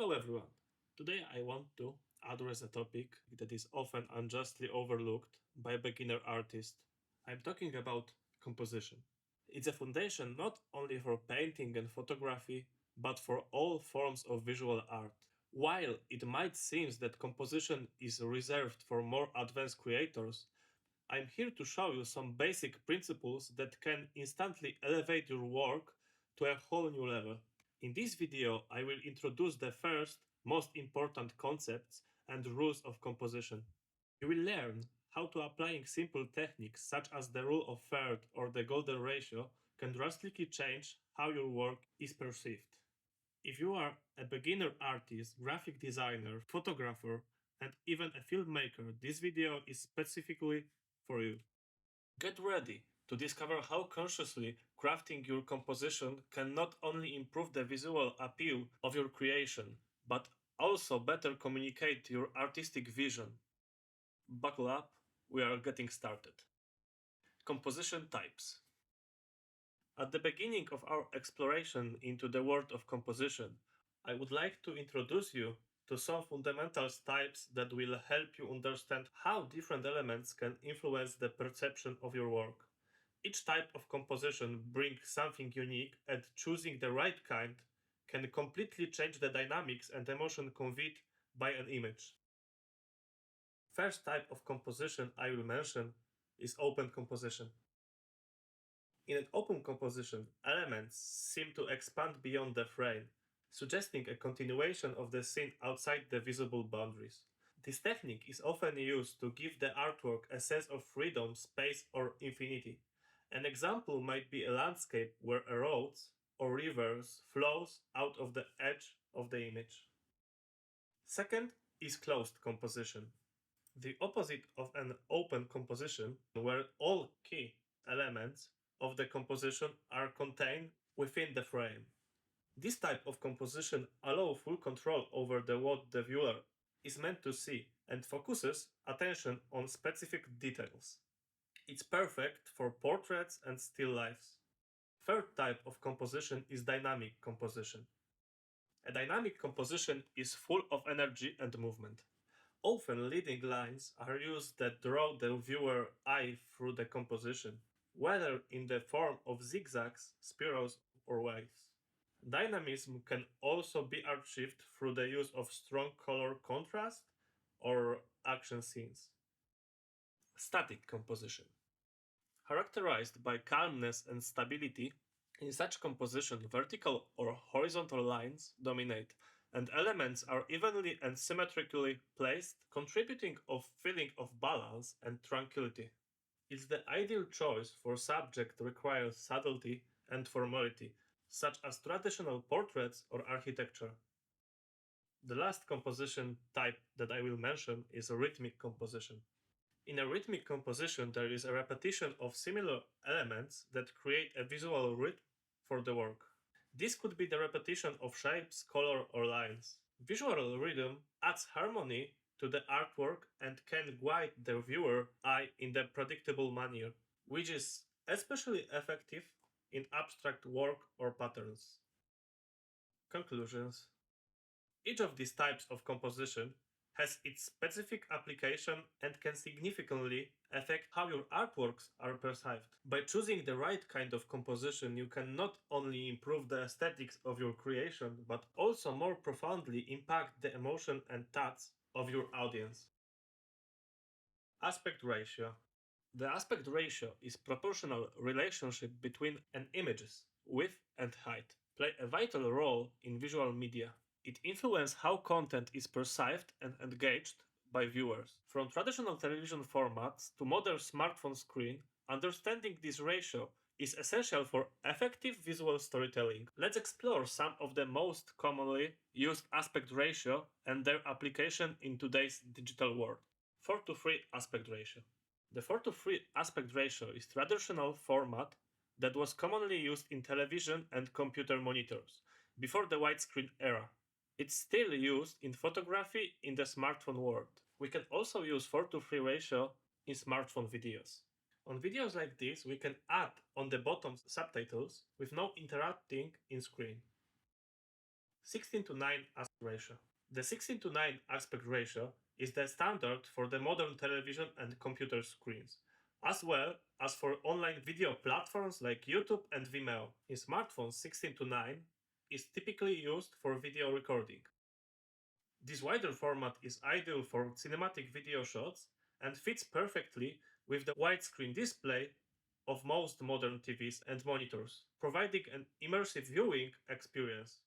Hello everyone! Today I want to address a topic that is often unjustly overlooked by beginner artists. I'm talking about composition. It's a foundation not only for painting and photography, but for all forms of visual art. While it might seem that composition is reserved for more advanced creators, I'm here to show you some basic principles that can instantly elevate your work to a whole new level. In this video, I will introduce the first, most important concepts and rules of composition. You will learn how to applying simple techniques such as the rule of third or the golden ratio can drastically change how your work is perceived. If you are a beginner artist, graphic designer, photographer, and even a filmmaker, this video is specifically for you. Get ready to discover how consciously crafting your composition can not only improve the visual appeal of your creation, but also better communicate your artistic vision. Buckle up, we are getting started. Composition types. At the beginning of our exploration into the world of composition, I would like to introduce you to some fundamental types that will help you understand how different elements can influence the perception of your work. Each type of composition brings something unique, and choosing the right kind can completely change the dynamics and emotion conveyed by an image. First type of composition I will mention is open composition. In an open composition, elements seem to expand beyond the frame, suggesting a continuation of the scene outside the visible boundaries. This technique is often used to give the artwork a sense of freedom, space, or infinity. An example might be a landscape where a road or rivers flows out of the edge of the image. Second is closed composition, the opposite of an open composition where all key elements of the composition are contained within the frame. This type of composition allows full control over what the viewer is meant to see and focuses attention on specific details. It's perfect for portraits and still lifes. Third type of composition is dynamic composition. A dynamic composition is full of energy and movement. Often leading lines are used that draw the viewer eye through the composition, whether in the form of zigzags, spirals, or waves. Dynamism can also be achieved through the use of strong color contrast or action scenes. Static composition. Characterized by calmness and stability, in such composition vertical or horizontal lines dominate, and elements are evenly and symmetrically placed, contributing a feeling of balance and tranquility. It's the ideal choice for subjects that require subtlety and formality, such as traditional portraits or architecture. The last composition type that I will mention is a rhythmic composition. In a rhythmic composition, there is a repetition of similar elements that create a visual rhythm for the work. This could be the repetition of shapes, color, or lines. Visual rhythm adds harmony to the artwork and can guide the viewer eye in a predictable manner, which is especially effective in abstract work or patterns. Conclusions. Each of these types of composition has its specific application and can significantly affect how your artworks are perceived. By choosing the right kind of composition, you can not only improve the aesthetics of your creation, but also more profoundly impact the emotion and thoughts of your audience. Aspect ratio. The aspect ratio is proportional relationship between an image's width and height, play a vital role in visual media. It influences how content is perceived and engaged by viewers. From traditional television formats to modern smartphone screen, understanding this ratio is essential for effective visual storytelling. Let's explore some of the most commonly used aspect ratio and their application in today's digital world. 4:3 aspect ratio. The 4:3 aspect ratio is traditional format that was commonly used in television and computer monitors before the widescreen era. It's still used in photography in the smartphone world. We can also use 4:3 ratio in smartphone videos. On videos like this, we can add on the bottom subtitles with no interrupting in screen. 16:9 aspect ratio. The 16:9 aspect ratio is the standard for the modern television and computer screens, as well as for online video platforms like YouTube and Vimeo. In smartphones, 16:9 is typically used for video recording. This wider format is ideal for cinematic video shots and fits perfectly with the widescreen display of most modern TVs and monitors, providing an immersive viewing experience.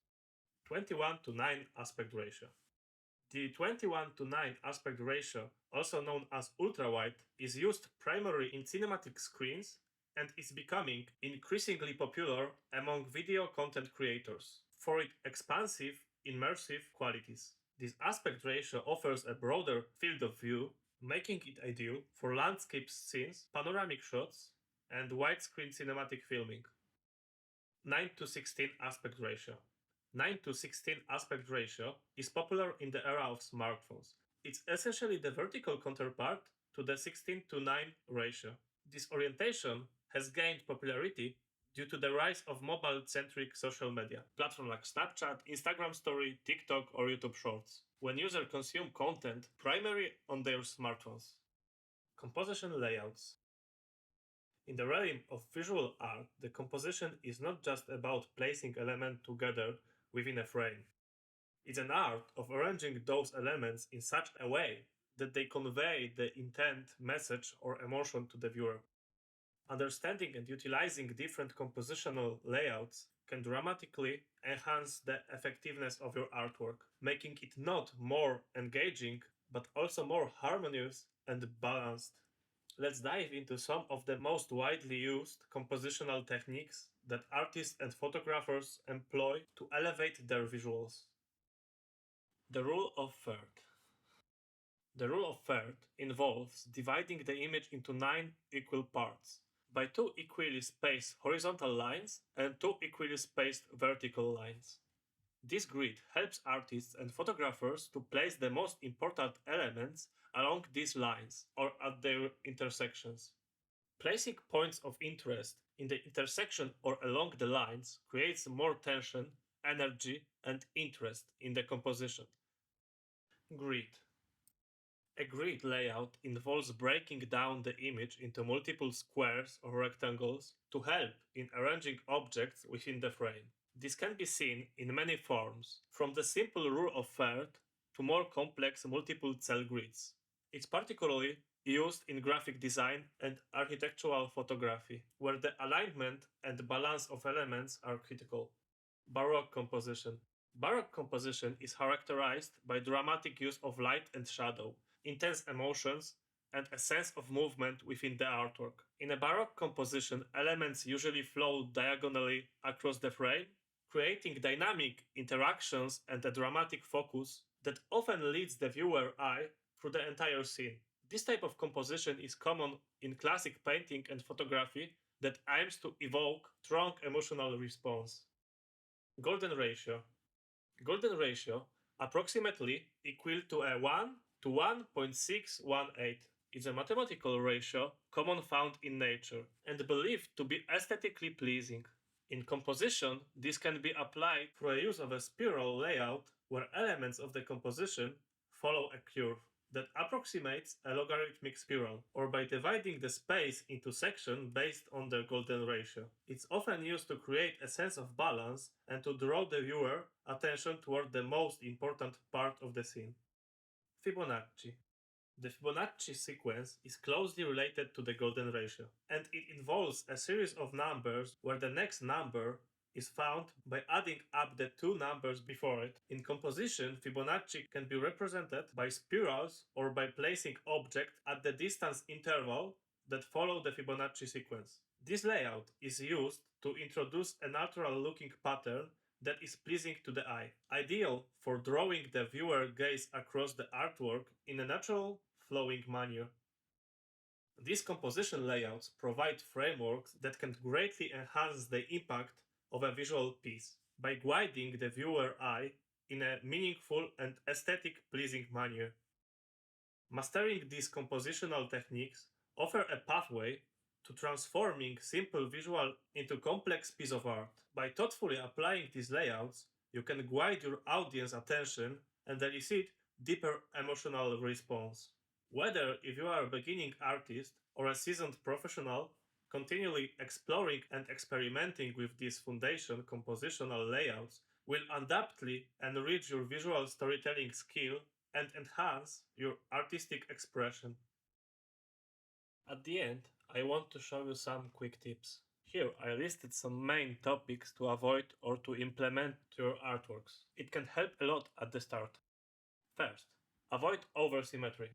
21:9 aspect ratio. The 21:9 aspect ratio, also known as ultrawide, is used primarily in cinematic screens and is becoming increasingly popular among video content creators for its expansive, immersive qualities. This aspect ratio offers a broader field of view, making it ideal for landscape scenes, panoramic shots, and widescreen cinematic filming. 9:16 aspect ratio. 9:16 aspect ratio is popular in the era of smartphones. It's essentially the vertical counterpart to the 16:9 ratio. This orientation has gained popularity due to the rise of mobile-centric social media, platforms like Snapchat, Instagram Story, TikTok, or YouTube Shorts, when users consume content primarily on their smartphones. Composition layouts. In the realm of visual art, the composition is not just about placing elements together within a frame. It's an art of arranging those elements in such a way that they convey the intent, message, or emotion to the viewer. Understanding and utilizing different compositional layouts can dramatically enhance the effectiveness of your artwork, making it not more engaging, but also more harmonious and balanced. Let's dive into some of the most widely used compositional techniques that artists and photographers employ to elevate their visuals. The rule of third. The rule of third involves dividing the image into 9 equal parts by 2 equally spaced horizontal lines and 2 equally spaced vertical lines. This grid helps artists and photographers to place the most important elements along these lines or at their intersections. Placing points of interest in the intersection or along the lines creates more tension, energy, and interest in the composition. Grid. A grid layout involves breaking down the image into multiple squares or rectangles to help in arranging objects within the frame. This can be seen in many forms, from the simple rule of third to more complex multiple cell grids. It's particularly used in graphic design and architectural photography, where the alignment and balance of elements are critical. Baroque composition. Baroque composition is characterized by dramatic use of light and shadow, intense emotions, and a sense of movement within the artwork. In a Baroque composition, elements usually flow diagonally across the frame, creating dynamic interactions and a dramatic focus that often leads the viewer eye through the entire scene. This type of composition is common in classic painting and photography that aims to evoke strong emotional response. Golden ratio. Golden ratio, approximately equal to a 1 to 1.618, is a mathematical ratio common found in nature and believed to be aesthetically pleasing. In composition, this can be applied through a use of a spiral layout where elements of the composition follow a curve that approximates a logarithmic spiral, or by dividing the space into sections based on the golden ratio. It's often used to create a sense of balance and to draw the viewer attention toward the most important part of the scene. Fibonacci. The Fibonacci sequence is closely related to the golden ratio, and it involves a series of numbers where the next number is found by adding up the two numbers before it. In composition, Fibonacci can be represented by spirals or by placing objects at the distance interval that follow the Fibonacci sequence. This layout is used to introduce a natural-looking pattern that is pleasing to the eye, ideal for drawing the viewer gaze across the artwork in a natural, flowing manner. These composition layouts provide frameworks that can greatly enhance the impact of a visual piece by guiding the viewer eye in a meaningful and aesthetic pleasing manner. Mastering these compositional techniques offer a pathway to transforming simple visual into complex piece of art. By thoughtfully applying these layouts, you can guide your audience attention and elicit deeper emotional response. Whether if you are a beginning artist or a seasoned professional, continually exploring and experimenting with these foundation compositional layouts will undoubtedly enrich your visual storytelling skill and enhance your artistic expression. At the end, I want to show you some quick tips. Here I listed some main topics to avoid or to implement to your artworks. It can help a lot at the start. First, avoid oversymmetry.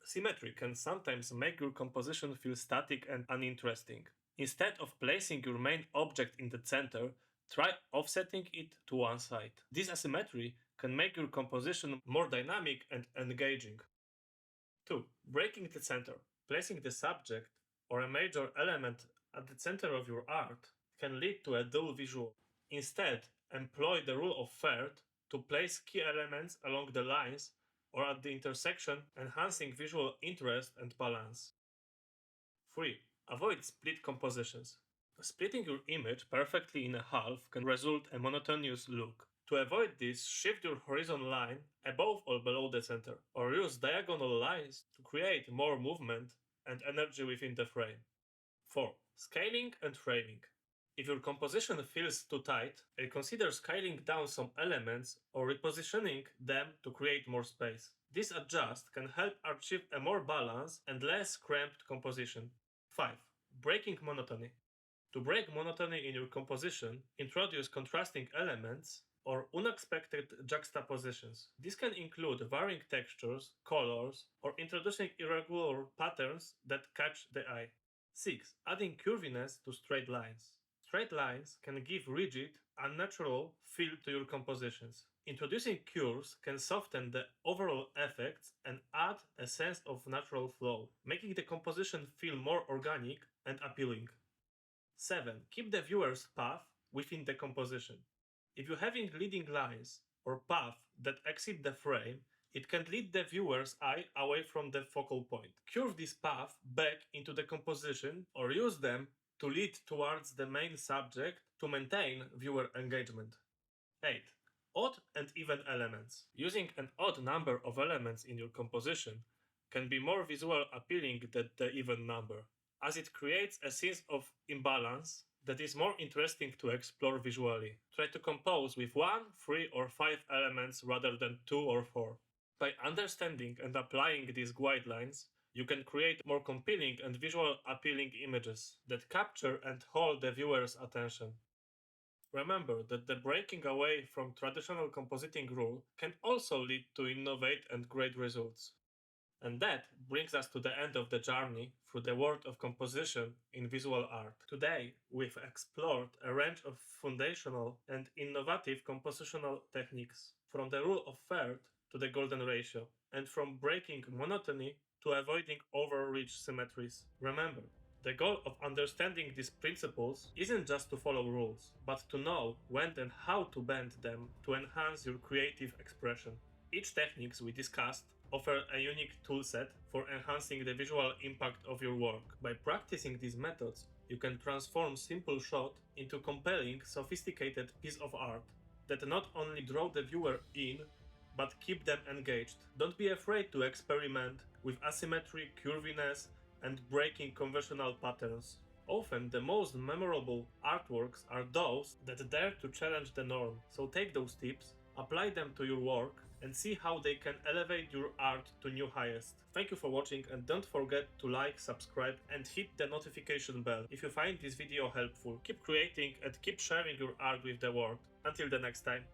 Symmetry can sometimes make your composition feel static and uninteresting. Instead of placing your main object in the center, try offsetting it to one side. This asymmetry can make your composition more dynamic and engaging. 2. Breaking the center. Placing the subject or a major element at the center of your art can lead to a dull visual. Instead, employ the rule of third to place key elements along the lines or at the intersection, enhancing visual interest and balance. 3. Avoid split compositions. Splitting your image perfectly in half can result in a monotonous look. To avoid this, shift your horizon line above or below the center, or use diagonal lines to create more movement and energy within the frame. 4. Scaling and framing. If your composition feels too tight, consider scaling down some elements or repositioning them to create more space. This adjust can help achieve a more balanced and less cramped composition. 5. Breaking monotony. To break monotony in your composition, introduce contrasting elements or unexpected juxtapositions. This can include varying textures, colors, or introducing irregular patterns that catch the eye. 6. Adding curviness to straight lines. Straight lines can give rigid, unnatural feel to your compositions. Introducing curves can soften the overall effects and add a sense of natural flow, making the composition feel more organic and appealing. 7. Keep the viewer's path within the composition. If you're having leading lines or paths that exceed the frame, it can lead the viewer's eye away from the focal point. Curve this path back into the composition or use them to lead towards the main subject to maintain viewer engagement. 8. Odd and even elements. Using an odd number of elements in your composition can be more visually appealing than the even number, as it creates a sense of imbalance that is more interesting to explore visually. Try to compose with 1, 3 or 5 elements rather than 2 or 4. By understanding and applying these guidelines, you can create more compelling and visually appealing images that capture and hold the viewer's attention. Remember that the breaking away from traditional compositing rule can also lead to innovate and great results. And that brings us to the end of the journey through the world of composition in visual art. Today, we've explored a range of foundational and innovative compositional techniques, from the rule of third to the golden ratio, and from breaking monotony to avoiding overreach symmetries. Remember, the goal of understanding these principles isn't just to follow rules, but to know when and how to bend them to enhance your creative expression. Each techniques we discussed offer a unique toolset for enhancing the visual impact of your work. By practicing these methods, you can transform simple shot into compelling, sophisticated piece of art that not only draw the viewer in, but keep them engaged. Don't be afraid to experiment with asymmetry, curviness, and breaking conventional patterns. Often, the most memorable artworks are those that dare to challenge the norm. So take those tips, apply them to your work, and see how they can elevate your art to new highest. Thank you for watching, and don't forget to like, subscribe, and hit the notification bell if you find this video helpful. Keep creating and keep sharing your art with the world. Until the next time.